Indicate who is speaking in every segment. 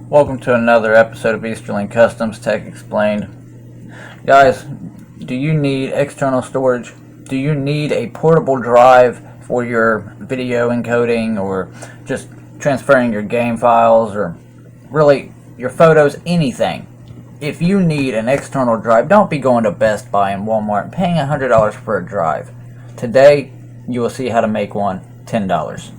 Speaker 1: Welcome to another episode of Easterling Customs Tech Explained. Guys, do you need external storage? Do you need a portable drive for your video encoding or just transferring your game files or really your photos, anything? If you need an external drive, don't be going to Best Buy and Walmart and paying $100 for a drive. Today, you will see how to make one $10.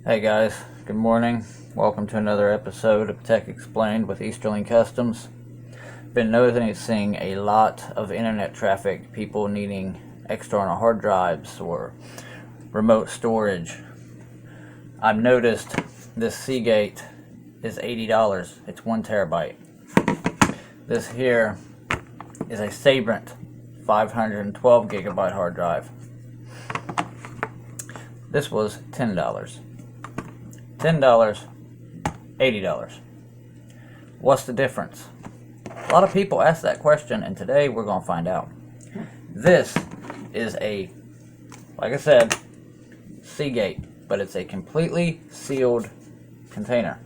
Speaker 1: Hey guys, good morning. Welcome to another episode of Tech Explained with Easterling Customs. Been noticing a lot of internet traffic, people needing external hard drives or remote storage. I've noticed this Seagate is $80. It's 1 terabyte. This here is a Sabrent 512 gigabyte hard drive. This was $10. $10, $80. What's the difference? A lot of people ask that question, and today we're going to find out. This is a, like I said, Seagate, but it's a completely sealed container.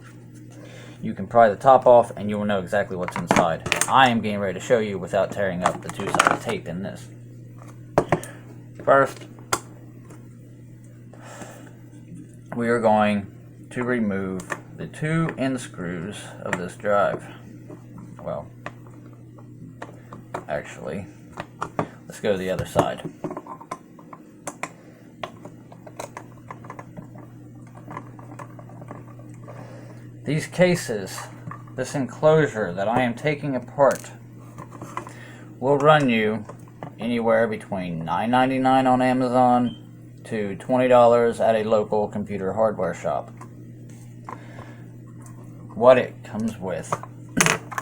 Speaker 1: You can pry the top off and you will know exactly what's inside. I am getting ready to show you without tearing up the two-sided tape in this. First, we are going to remove the 2 end screws of this drive. Well, actually, let's go to the other side. These cases, this enclosure that I am taking apart, will run you anywhere between $9.99 on Amazon to $20 at a local computer hardware shop. What it comes with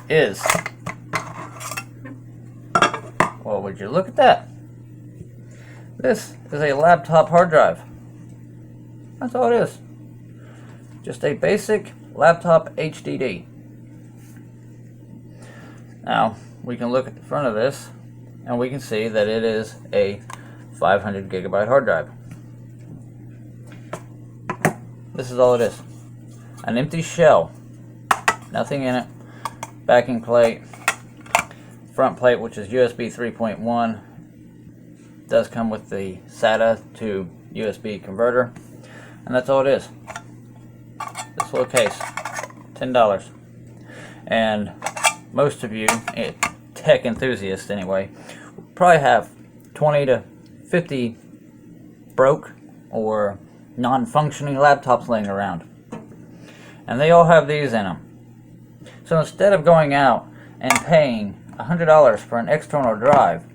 Speaker 1: is, well, would you look at that? This is a laptop hard drive. That's all it is. Just a basic laptop HDD. Now, we can look at the front of this and we can see that it is a 500 gigabyte hard drive. This is all it is. An empty shell. Nothing in it. Backing plate. Front plate, which is USB 3.1. Does come with the SATA to USB converter. And that's all it is. This little case. $10. And most of you, tech enthusiasts anyway, probably have 20 to 50 broke or non-functioning laptops laying around. And they all have these in them. So instead of going out and paying $100 for an external drive,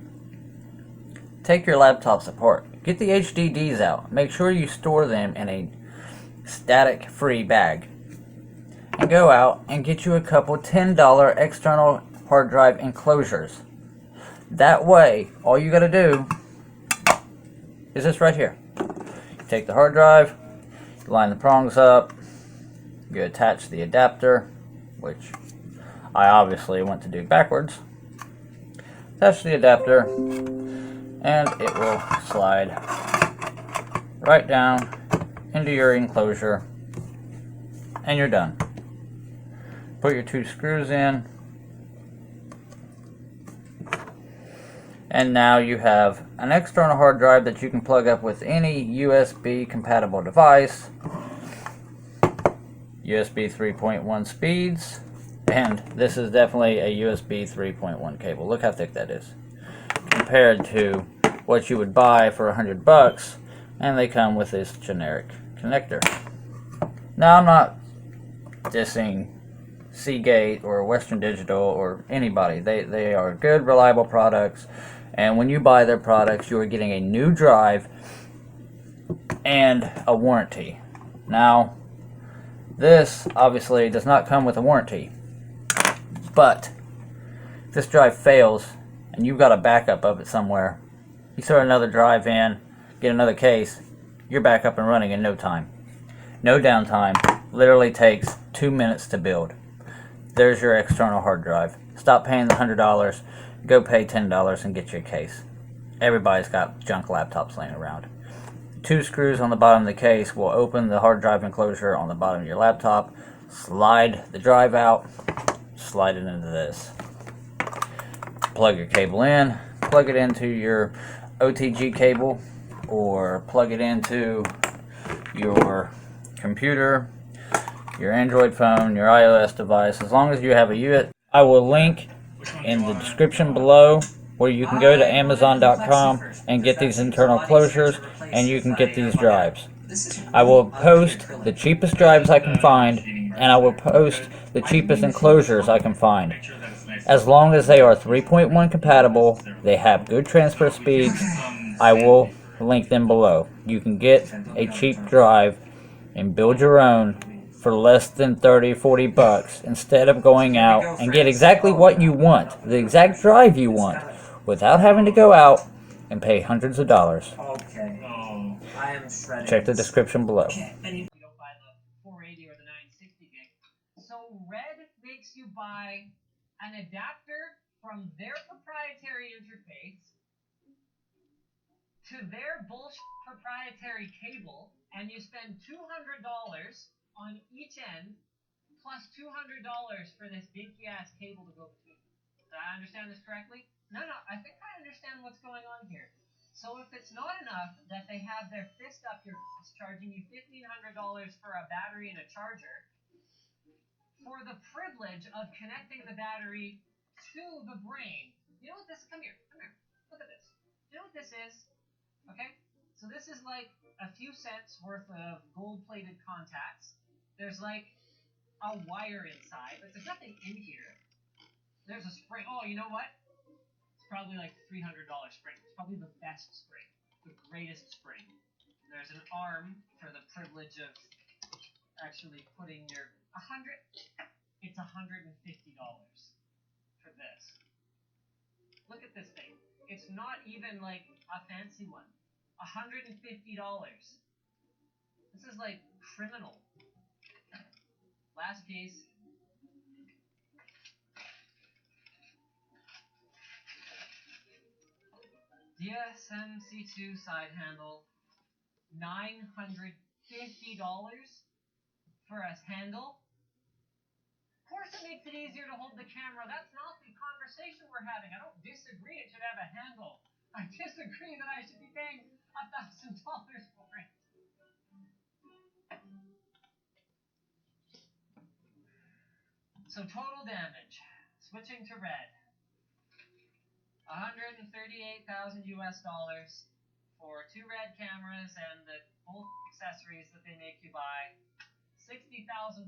Speaker 1: take your laptops apart. Get the HDDs out. Make sure you store them in a static-free bag. And go out and get you a couple $10 external hard drive enclosures. That way, all you got to do is this right here. You take the hard drive, you line the prongs up, you attach the adapter, which I obviously want to do backwards. Attach the adapter, and it will slide right down into your enclosure, and you're done. Put your 2 screws in, And now you have an external hard drive that you can plug up with any USB compatible device. USB 3.1 speeds, and this is definitely a USB 3.1 cable. Look how thick that is compared to what you would buy for $100, and they come with this generic connector. Now, I'm not dissing Seagate or Western Digital or anybody. They are good, reliable products, and when you buy their products, you are getting a new drive and a warranty. Now, this obviously does not come with a warranty, but if this drive fails and you've got a backup of it somewhere, you throw another drive in, get another case, you're back up and running in no time. No downtime. Literally takes 2 minutes to build. There's your external hard drive. Stop paying the $100, go pay $10 and get your case. Everybody's got junk laptops laying around. 2 screws on the bottom of the case will open the hard drive enclosure on the bottom of your laptop. Slide the drive out, slide it into this. Plug your cable in, plug it into your OTG cable, or plug it into your computer, your Android phone, your iOS device, as long as you have a USB. I will link in the description below where you can go to Amazon.com and get these internal closures, and you can get these drives. I will post the cheapest drives I can find, and I will post the cheapest enclosures I can find. As long as they are 3.1 compatible, they have good transfer speeds, I will link them below. You can get a cheap drive and build your own for less than 30, 40 bucks instead of going out and get exactly what you want, the exact drive you want, without having to go out and pay hundreds of dollars.
Speaker 2: Okay. I am shredded.
Speaker 1: Check the description below.
Speaker 3: You don't buy the 480 or the 960 gig. So Red makes you buy an adapter from their proprietary interface to their bullshit proprietary cable, and you spend $200 on each end, plus $200 for this dinky ass cable to go between. Did I understand this correctly? No, I think I understand what's going on here. So if it's not enough that they have their fist up your ass charging you $1,500 for a battery and a charger, for the privilege of connecting the battery to the brain. You know what this? Come here. Look at this. You know what this is? Okay? So this is like a few cents worth of gold-plated contacts. There's like a wire inside, but there's nothing in here. There's a spring. Oh, you know what? It's probably like $300 spring. It's probably the best spring. The greatest spring. There's an arm for the privilege of actually putting your it's $150 for this. Look at this thing. It's not even like a fancy one. $150. This is like criminal. Last piece. DSMC2 side handle. $950 for a handle. Of course it makes it easier to hold the camera. That's not the conversation we're having. I don't disagree it should have a handle. I disagree that I should be paying $1,000 for it. So total damage, switching to Red, $138,000 for 2 Red cameras and the full accessories that they make you buy. $60,000.